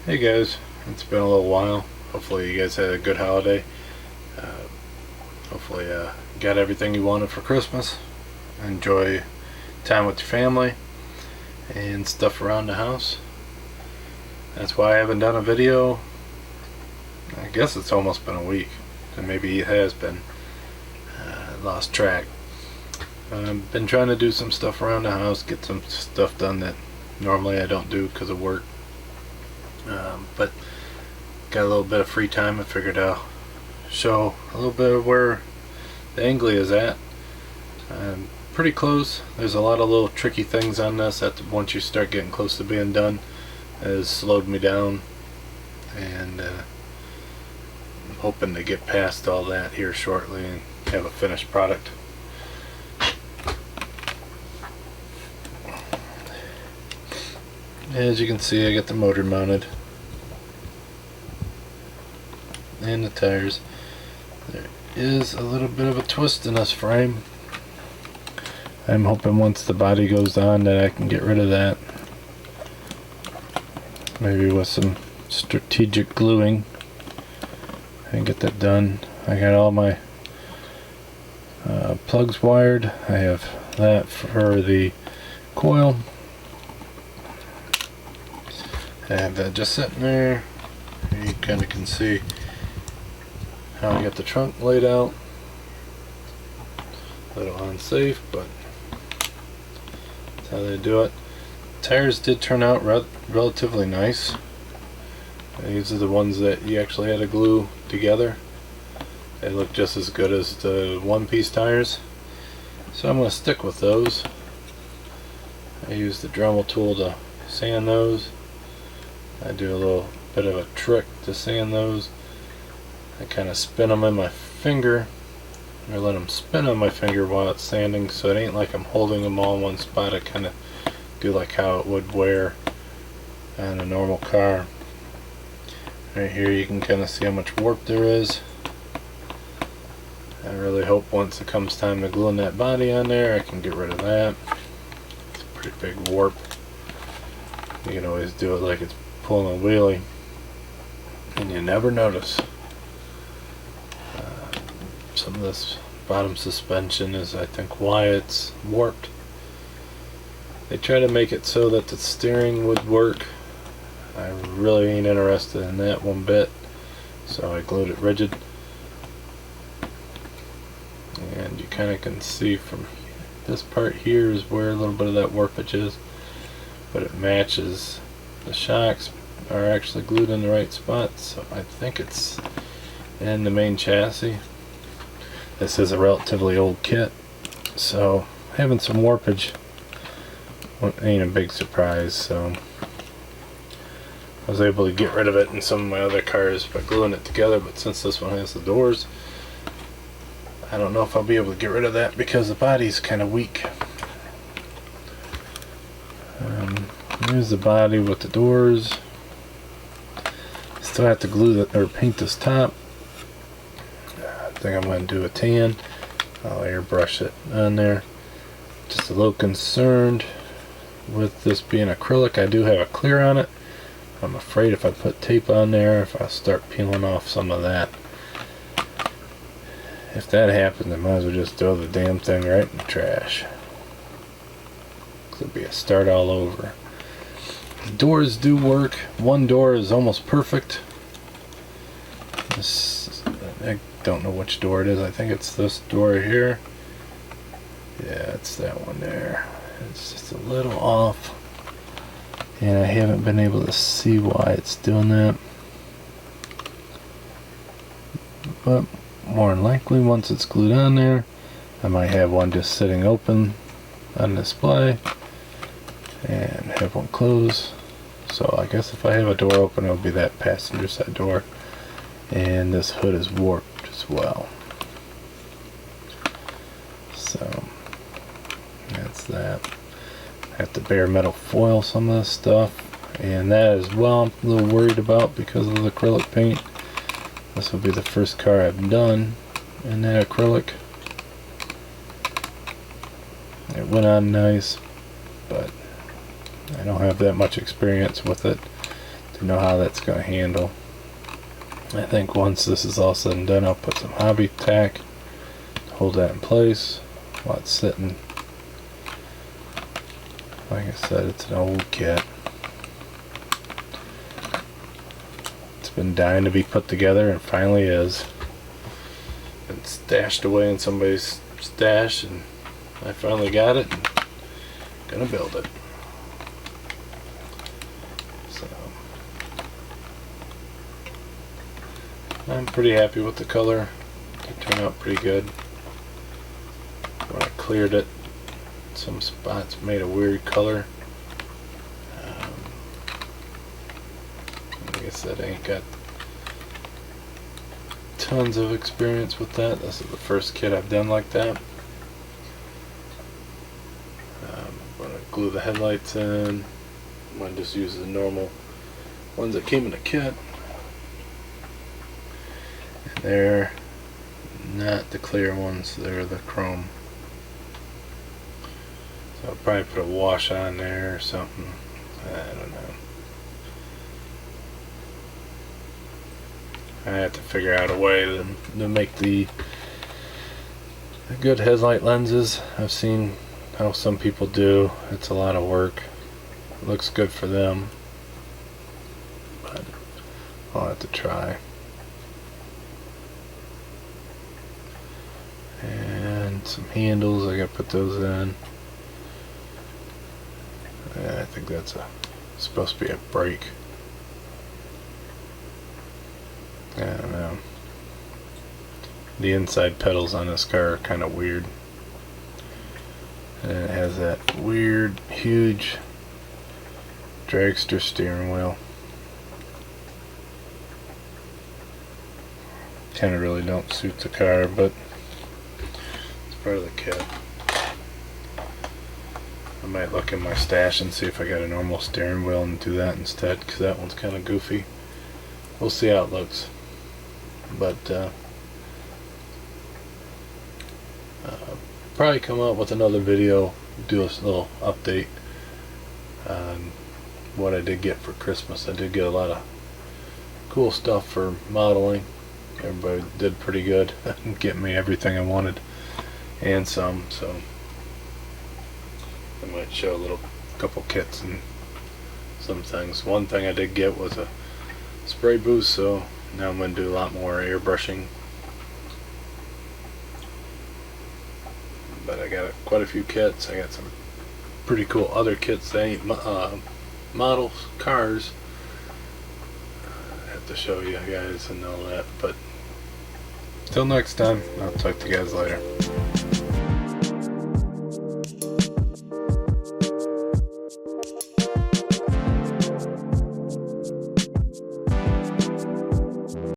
Hey guys, it's been a little while. Hopefully you guys had a good holiday. Hopefully got everything you wanted for Christmas. Enjoy time with your family and stuff around the house. That's why I haven't done a video. I guess it's almost been a week, and maybe it has been. Lost track. I've been trying to do some stuff around the house, get some stuff done that normally I don't do because of work. But got a little bit of free time. I figured I'll show a little bit of where the Anglia is at. Pretty close. There's a lot of little tricky things on this that once you start getting close to being done has slowed me down, and I'm hoping to get past all that here shortly and have a finished product. As you can see, I got the motor mounted and the tires. There is a little bit of a twist in this frame. I'm hoping once the body goes on that I can get rid of that. Maybe with some strategic gluing and get that done. I got all my plugs wired. I have that for the coil. I have that just sitting there. You kind of can see how I got the trunk laid out. A little unsafe, but that's how they do it. Tires did turn out relatively nice. These are the ones that you actually had to glue together. They look just as good as the one-piece tires, so I'm going to stick with those. I use the Dremel tool to sand those. I do a little bit of a trick to sand those. I kind of spin them in my finger, or let them spin on my finger while it's sanding, so it ain't like I'm holding them all in one spot. I kind of do like how it would wear on a normal car. Right here you can kind of see how much warp there is. I really hope once it comes time to gluing that body on there I can get rid of that. It's a pretty big warp. You can always do it like it's pulling a wheelie and you never notice. Some of this bottom suspension is, I think, why it's warped. They try to make it so that the steering would work. I really ain't interested in that one bit, so I glued it rigid. And you kind of can see from this part here is where a little bit of that warpage is, but it matches. The shocks are actually glued in the right spot, so I think it's in the main chassis. This is a relatively old kit, so having some warpage ain't a big surprise. So I was able to get rid of it in some of my other cars by gluing it together, but since this one has the doors, I don't know if I'll be able to get rid of that because the body's kind of weak. Here's the body with the doors. Still have to glue or paint this top. I think I'm going to do a tan. I'll airbrush it on there. Just a little concerned with this being acrylic. I do have a clear on it. I'm afraid if I put tape on there, if I start peeling off some of that. If that happens, I might as well just throw the damn thing right in the trash. It'll be a start all over. The doors do work. One door is almost perfect. I don't know which door it is. I think it's this door here. Yeah, it's that one there. It's just a little off, and I haven't been able to see why it's doing that. But more than likely, once it's glued on there, I might have one just sitting open on display and have one close. So I guess if I have a door open, it'll be that passenger side door. And this hood is warped as well. So that's that. I have to bare metal foil some of this stuff, and that as well I'm a little worried about because of the acrylic paint. This will be the first car I've done in that acrylic. It went on nice, but I don't have that much experience with it to know how that's going to handle. I think once this is all said and done, I'll put some hobby tack to hold that in place while it's sitting. Like I said, it's an old kit. It's been dying to be put together, and finally is. Been stashed away in somebody's stash, and I finally got it and gonna build it. So I'm pretty happy with the color. It turned out pretty good. When I cleared it, some spots made a weird color. Like I said, I ain't got tons of experience with that. This is the first kit I've done like that. I'm going to glue the headlights in. I'm going to just use the normal ones that came in the kit. And they're not the clear ones, they're the chrome. So I'll probably put a wash on there or something. I don't know. I have to figure out a way to make the good headlight lenses. I've seen how some people do. It's a lot of work. It looks good for them, but I'll have to try. And some handles, I gotta put those in. I think that's supposed to be a brake. I don't know. The inside pedals on this car are kind of weird. And it has that weird, huge dragster steering wheel. Kind of really don't suit the car, but it's part of the kit. I might look in my stash and see if I got a normal steering wheel and do that instead, because that one's kind of goofy. We'll see how it looks. But probably come out with another video, do a little update on what I did get for Christmas. I did get a lot of cool stuff for modeling. Everybody did pretty good getting me everything I wanted and some, so I might show a couple kits and some things. One thing I did get was a spray boost, so now I'm going to do a lot more airbrushing. But I got quite a few kits. I got some pretty cool other kits that ain't models, cars. I have to show you guys and all that. But till next time, I'll talk to you guys later.